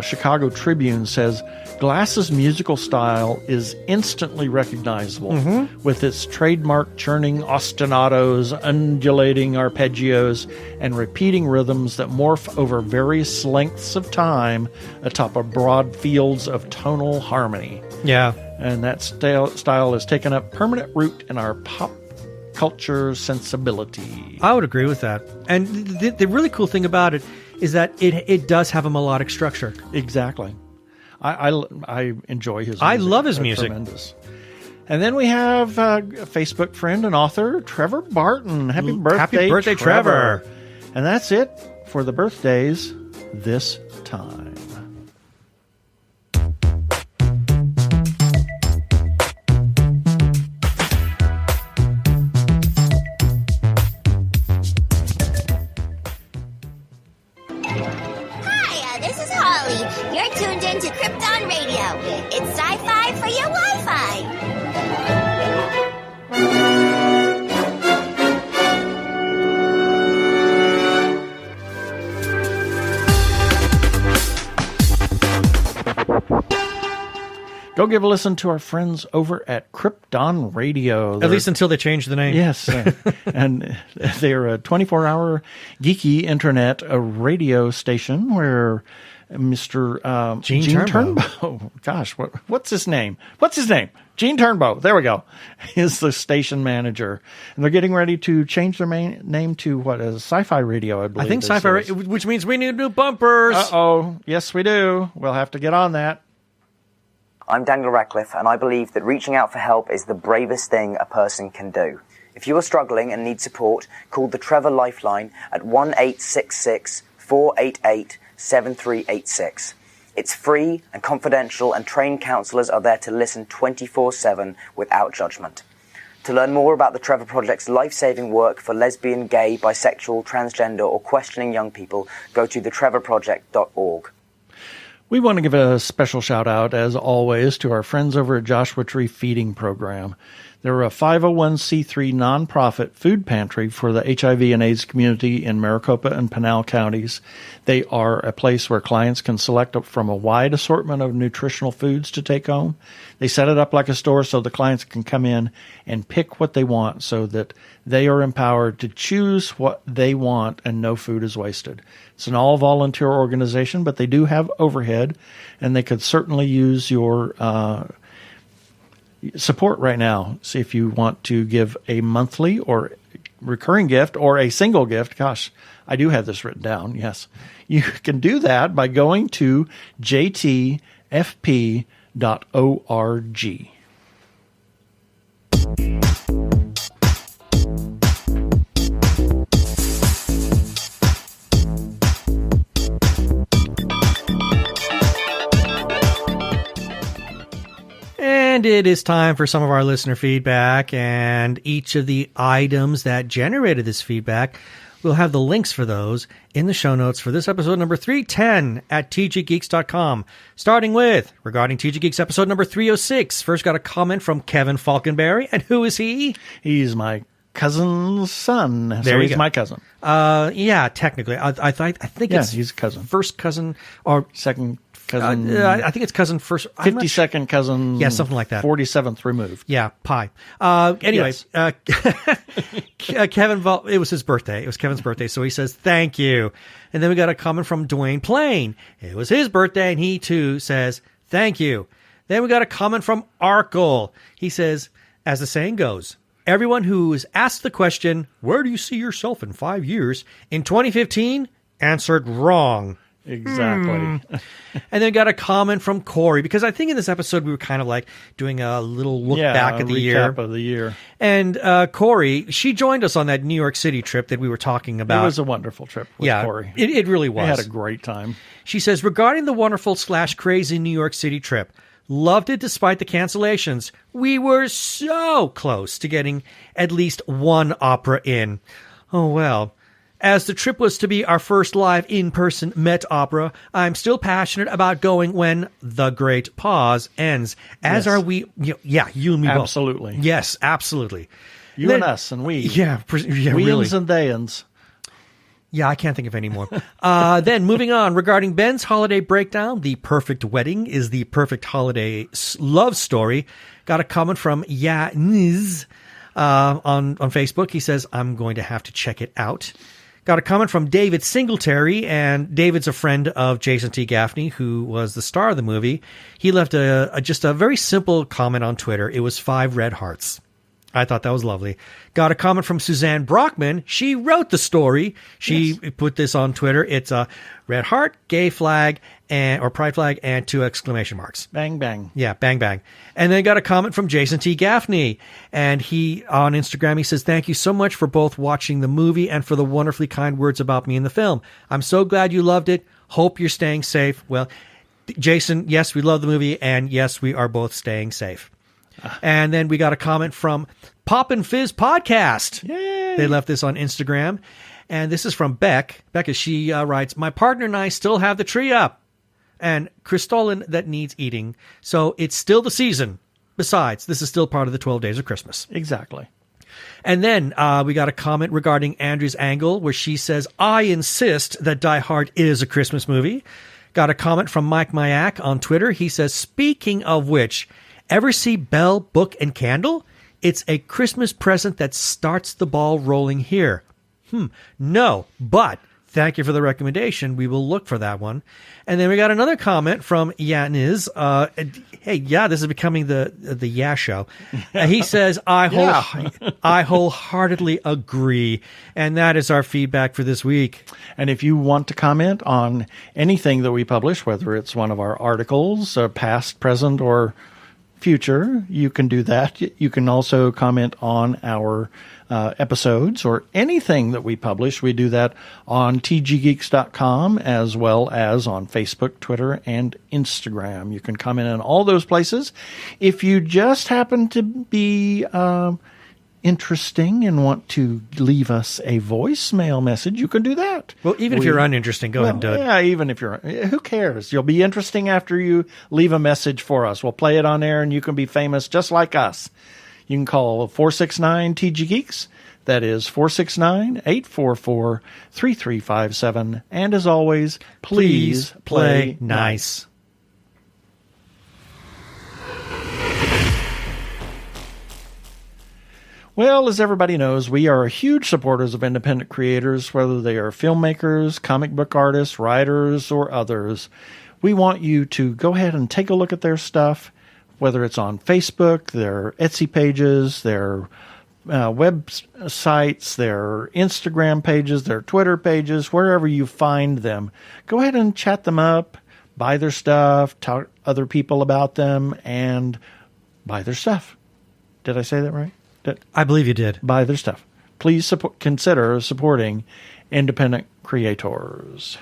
Chicago Tribune says, Glass's musical style is instantly recognizable with its trademark churning ostinatos, undulating arpeggios, and repeating rhythms that morph over various lengths of time atop a broad fields of tonal harmony. Yeah. And that style has taken up permanent root in our pop culture sensibility. I would agree with that. And the really cool thing about it is that it does have a melodic structure. Exactly. I enjoy his music. I love his music. Tremendous. And then we have a Facebook friend and author, Trevor Barton. Happy birthday, Trevor. And that's it for the birthdays this time. You're tuned in to Krypton Radio. It's sci-fi for your Wi-Fi. Go give a listen to our friends over at Krypton Radio. At least until they change the name. Yes. And they're a 24-hour geeky internet radio station where Mr. Gene Turnbow. Gosh, what's his name? Gene Turnbow. There we go. Is the station manager. And they're getting ready to change their name to what? A sci-fi radio, I believe. I think sci-fi, which means we need new bumpers. Uh-oh. Yes, we do. We'll have to get on that. I'm Daniel Radcliffe, and I believe that reaching out for help is the bravest thing a person can do. If you are struggling and need support, call the Trevor Lifeline at 1-866-488-7386. It's free and confidential, and trained counsellors are there to listen 24/7 without judgment. To learn more about the Trevor Project's life-saving work for lesbian, gay, bisexual, transgender, or questioning young people, go to thetrevorproject.org. We want to give a special shout out, as always, to our friends over at Joshua Tree Feeding Program. They're a 501c3 nonprofit food pantry for the HIV and AIDS community in Maricopa and Pinal counties. They are a place where clients can select from a wide assortment of nutritional foods to take home. They set it up like a store so the clients can come in and pick what they want so that they are empowered to choose what they want and no food is wasted. It's an all-volunteer organization, but they do have overhead, and they could certainly use your support right now. See if you want to give a monthly or recurring gift or a single gift. Gosh, I do have this written down. Yes. You can do that by going to jtfp.org. And it is time for some of our listener feedback, and each of the items that generated this feedback, we'll have the links for those in the show notes for this episode number 310 at tggeeks.com. Starting with, regarding TG Geeks episode number 306, first got a comment from Kevin Falconberry, and who is he? He's my cousin's son. There so you he's go. my cousin. Yeah, technically. I think it's he's a cousin. First cousin or second cousin. I think it's cousin first. 52nd cousin. Yeah, something like that. 47th removed. Yeah, pi. Anyways, Kevin, it was his birthday. It was Kevin's birthday. So he says, thank you. And then we got a comment from Dwayne Plain. It was his birthday, and he too says, thank you. Then we got a comment from Arkle. He says, as the saying goes, everyone who is asked the question, where do you see yourself in 5 years, in 2015, answered wrong. Exactly. And then got a comment from Corey, because I think in this episode we were kind of like doing a little look back at the year. Recap of the year. And Corey, she joined us on that New York City trip that we were talking about. It was a wonderful trip with Corey. It really was. We had a great time. She says, regarding the wonderful / crazy New York City trip, loved it despite the cancellations. We were so close to getting at least one opera in. Oh, well. As the trip was to be our first live in-person Met opera, I'm still passionate about going when the great pause ends. As are we. You and me both. Absolutely. Yes, absolutely. You and us and we. Yeah, Weans really. and theyans. Yeah, I can't think of any more. Then moving on, regarding Ben's holiday breakdown, the perfect wedding is the perfect holiday love story. Got a comment from Niz on Facebook. He says, I'm going to have to check it out. Got a comment from David Singletary, and David's a friend of Jason T. Gaffney, who was the star of the movie. He left just a very simple comment on Twitter. It was 5 red hearts. I thought that was lovely. Got a comment from Suzanne Brockman. She wrote the story. She put this on Twitter. It's a red heart, gay flag, or pride flag, and 2 exclamation marks. Bang, bang. Yeah, bang, bang. And then got a comment from Jason T. Gaffney. And he, on Instagram, he says, thank you so much for both watching the movie and for the wonderfully kind words about me in the film. I'm so glad you loved it. Hope you're staying safe. Well, Jason, yes, we love the movie, and yes, we are both staying safe. And then we got a comment from Pop and Fizz Podcast. Yay. They left this on Instagram. And this is from Beck. Becca, she writes, my partner and I still have the tree up and Crystolin that needs eating. So it's still the season. Besides, this is still part of the 12 days of Christmas. Exactly. And then we got a comment regarding Andrew's angle where she says, I insist that Die Hard is a Christmas movie. Got a comment from Mike Mayak on Twitter. He says, speaking of which, ever see Bell, Book, and Candle? It's a Christmas present that starts the ball rolling here. No, but thank you for the recommendation. We will look for that one. And then we got another comment from Yaniz. Hey, yeah, this is becoming the Yeah show. He says, I wholeheartedly agree. And that is our feedback for this week. And if you want to comment on anything that we publish, whether it's one of our articles, past, present, or future, you can do that. You can also comment on our episodes or anything that we publish. We do that on tggeeks.com as well as on Facebook, Twitter, and Instagram. You can comment on all those places. If you just happen to be interesting and want to leave us a voicemail message, you can do that. Well, even if you're uninteresting, go ahead and do it. Yeah, even if you're, who cares? You'll be interesting after you leave a message for us. We'll play it on air and you can be famous just like us. You can call 469-TG-GEEKS. That is 469-844-3357. And as always, please play nice. Well, as everybody knows, we are huge supporters of independent creators, whether they are filmmakers, comic book artists, writers, or others. We want you to go ahead and take a look at their stuff, whether it's on Facebook, their Etsy pages, their websites, their Instagram pages, their Twitter pages, wherever you find them. Go ahead and chat them up, buy their stuff, talk to other people about them, and buy their stuff. Did I say that right? I believe you did. Buy their stuff. Please consider supporting independent creators.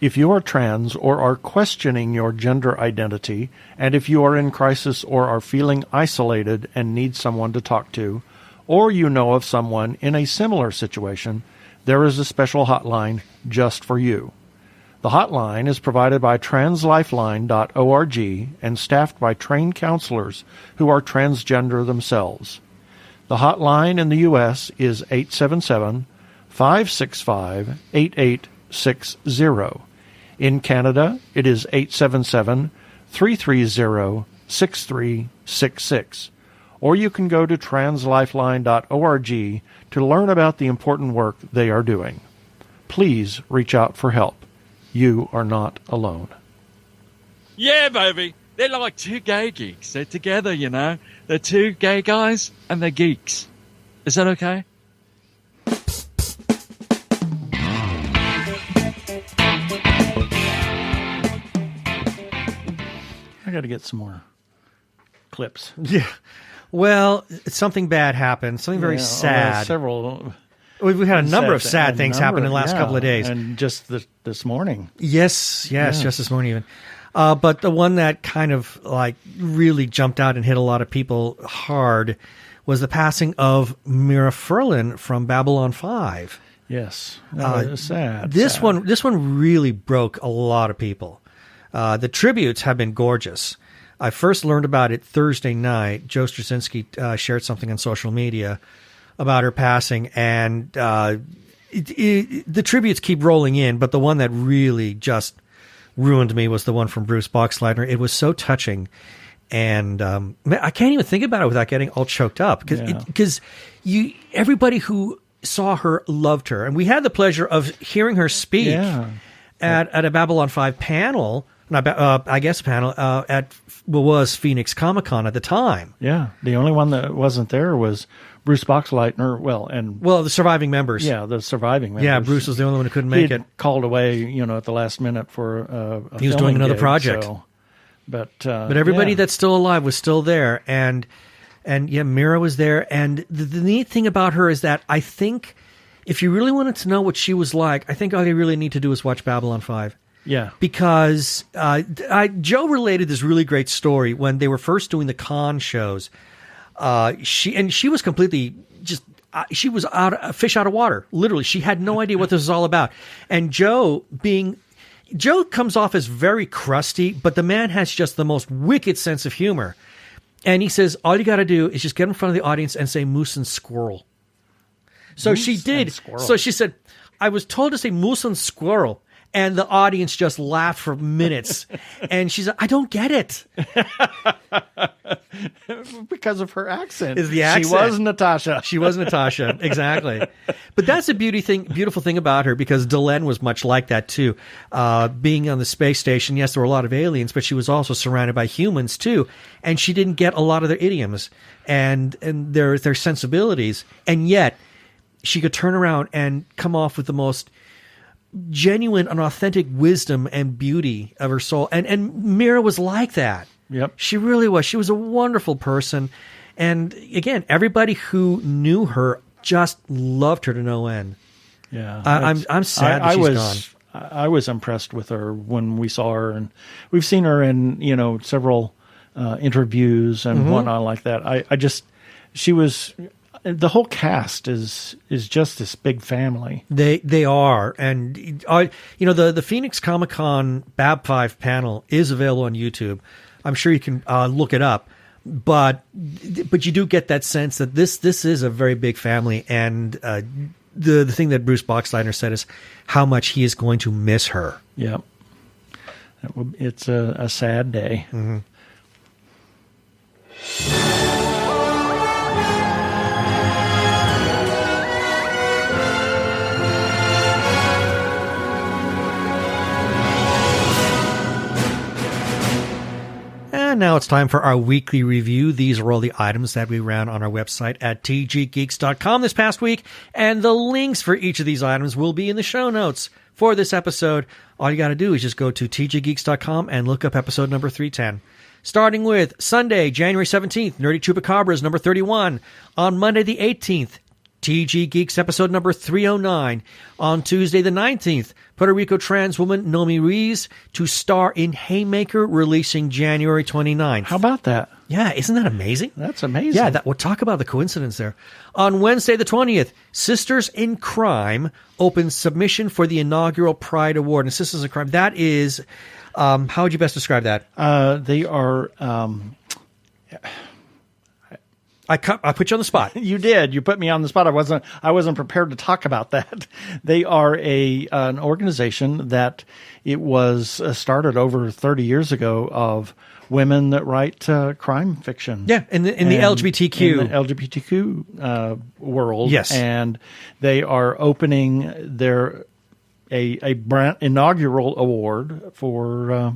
If you are trans or are questioning your gender identity, and if you are in crisis or are feeling isolated and need someone to talk to, or you know of someone in a similar situation, there is a special hotline just for you. The hotline is provided by translifeline.org and staffed by trained counselors who are transgender themselves. The hotline in the U.S. is 877-565-8860. In Canada, it is 877-330-6366. Or you can go to translifeline.org to learn about the important work they are doing. Please reach out for help. You are not alone. Yeah, baby. They're like two gay geeks. They're together, you know. They're two gay guys and they're geeks. Is that okay? I got to get some more clips. Yeah. Well, something bad happened. Something very sad. Several. We've had a number of sad things happen in the last couple of days. And just this morning. Yes, just this morning even. But the one that kind of like really jumped out and hit a lot of people hard was the passing of Mira Furlan from Babylon 5. Yes, that was sad. This one really broke a lot of people. The tributes have been gorgeous. I first learned about it Thursday night. Joe Straczynski shared something on social media about her passing, and the tributes keep rolling in, but the one that really just ruined me was the one from Bruce Boxleitner. It was so touching, and I can't even think about it without getting all choked up, because everybody who saw her loved her, and we had the pleasure of hearing her speak at a Babylon 5 panel. I guess panel at what was Phoenix Comic-Con at the time. Yeah, the only one that wasn't there was Bruce Boxleitner. Well, the surviving members. Yeah, the surviving members. Yeah, Bruce was the only one who couldn't make it. Called away, at the last minute for a he was doing another project. So, but everybody that's still alive was still there, and Mira was there. And the neat thing about her is that I think if you really wanted to know what she was like, I think all you really need to do is watch Babylon 5. Yeah, because Joe related this really great story when they were first doing the con shows. She was completely she was a fish out of water. Literally, she had no idea what this was all about. And Joe comes off as very crusty, but the man has just the most wicked sense of humor. And he says, all you got to do is just get in front of the audience and say moose and squirrel. So moose she did. So she said, I was told to say moose and squirrel. And the audience just laughed for minutes. And she said, I don't get it. Because of her accent. Is the accent. She was Natasha. Exactly. But that's a beautiful thing about her, because Delenn was much like that too. Being on the space station, yes, there were a lot of aliens, but she was also surrounded by humans too. And she didn't get a lot of their idioms and their sensibilities. And yet she could turn around and come off with the most genuine and authentic wisdom and beauty of her soul. And Mira was like that. Yep. She really was. She was a wonderful person. And again, everybody who knew her just loved her to no end. Yeah. I'm sad that she's gone. I was impressed with her when we saw her, and we've seen her in, several interviews and whatnot like that. She was, the whole cast is just this big family. They are, and the Phoenix Comic-Con Bab 5 panel is available on YouTube. I'm sure you can look it up, but you do get that sense that this is a very big family, and the thing that Bruce Boxleitner said is how much he is going to miss her. Yep, it's a sad day. Mm-hmm. And now it's time for our weekly review. These are all the items that we ran on our website at tggeeks.com this past week, and the links for each of these items will be in the show notes for this episode. All you got to do is just go to tggeeks.com and look up episode number 310. Starting with Sunday, January 17th, Nerdy Chupacabras number 31. On Monday the 18th, TG Geeks episode number 309. On Tuesday the 19th, Puerto Rico trans woman Nomi Ruiz to star in Haymaker, releasing January 29th. How about that? Yeah, isn't that amazing? That's amazing. Yeah, we'll talk about the coincidence there. On Wednesday the 20th, Sisters in Crime opens submission for the inaugural Pride Award. And Sisters in Crime, that is, how would you best describe that? They are... I put you on the spot. You did. You put me on the spot. I wasn't prepared to talk about that. They are an organization that it was started over 30 years ago of women that write crime fiction. Yeah, in the LGBTQ. In the LGBTQ world. Yes. And they are opening their brand inaugural award for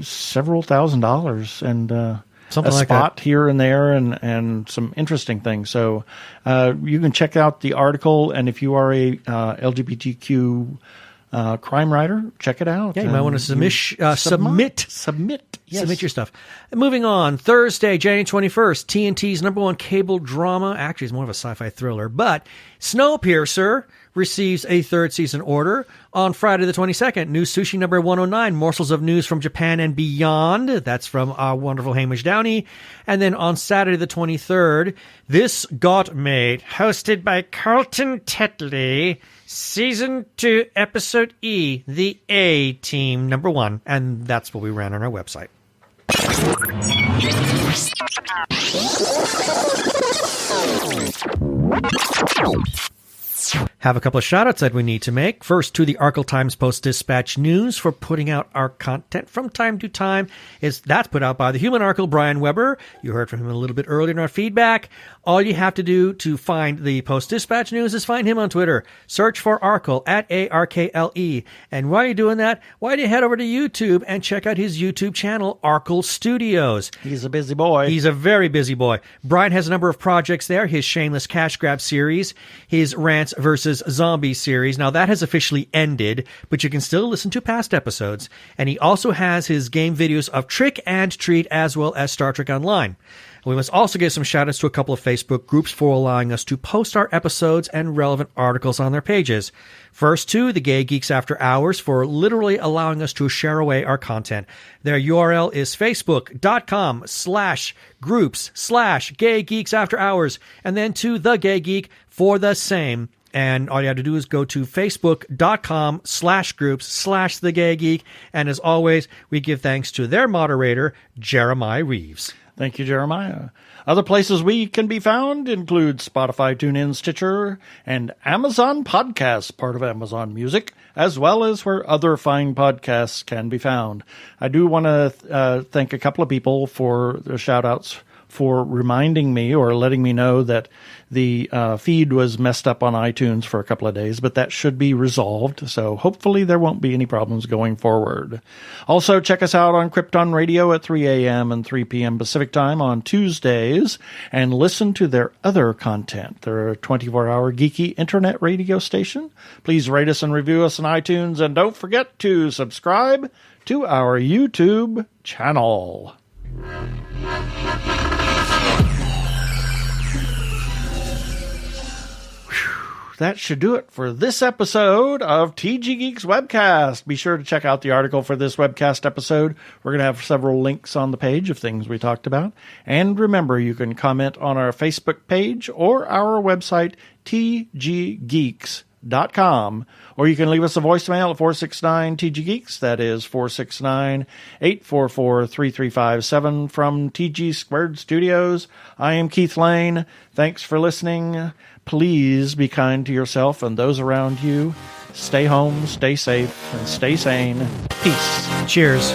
several $1,000s and something a like spot that here and there and some interesting things. So you can check out the article, and if you are a LGBTQ crime writer, check it out. Yeah, you might want to submit. Yes. Submit your stuff. And moving on, Thursday, January 21st, TNT's #1 cable drama. Actually, it's more of a sci-fi thriller, but Snowpiercer receives a 3rd season order. On Friday the 22nd, New Sushi number 109, Morsels of News from Japan and Beyond. That's from our wonderful Hamish Downey. And then on Saturday the 23rd, This Got Made, hosted by Carlton Tetley, Season 2, Episode E, The A-Team #1. And that's what we ran on our website. Have a couple of shout-outs that we need to make. First, to the Arkle Times Post-Dispatch News for putting out our content from time to time. That's put out by the human Arkle, Brian Weber. You heard from him a little bit earlier in our feedback. All you have to do to find the Post-Dispatch News is find him on Twitter. Search for Arkle, at ARKLE. And while you're doing that, why don't you head over to YouTube and check out his YouTube channel, Arkle Studios. He's a busy boy. He's a very busy boy. Brian has a number of projects there. His Shameless Cash Grab series, his Rants versus Zombies series. Now that has officially ended, but you can still listen to past episodes. And he also has his game videos of Trick and Treat as well as Star Trek Online. We must also give some shout-outs to a couple of Facebook groups for allowing us to post our episodes and relevant articles on their pages. First to the Gay Geeks After Hours for literally allowing us to share away our content. Their URL is facebook.com/groups/Gay Geeks After Hours, and then to The Gay Geek for the same. And all you have to do is go to facebook.com/groups/The Gay Geek. And as always, we give thanks to their moderator, Jeremiah Reeves. Thank you, Jeremiah. Other places we can be found include Spotify, TuneIn, Stitcher, and Amazon Podcasts, part of Amazon Music, as well as where other fine podcasts can be found. I do want to thank a couple of people for their shout-outs for reminding me or letting me know that the feed was messed up on iTunes for a couple of days, but that should be resolved. So hopefully there won't be any problems going forward. Also, check us out on Krypton Radio at 3 a.m. and 3 p.m. Pacific Time on Tuesdays and listen to their other content. They're a 24-hour geeky internet radio station. Please rate us and review us on iTunes, and don't forget to subscribe to our YouTube channel. That should do it for this episode of TG Geeks Webcast. Be sure to check out the article for this webcast episode. We're going to have several links on the page of things we talked about. And remember, you can comment on our Facebook page or our website, tggeeks.com. Or you can leave us a voicemail at 469-TG-GEEKS. That is 469-844-3357 from TG Squared Studios. I am Keith Lane. Thanks for listening. Please be kind to yourself and those around you. Stay home, stay safe, and stay sane. Peace. Cheers.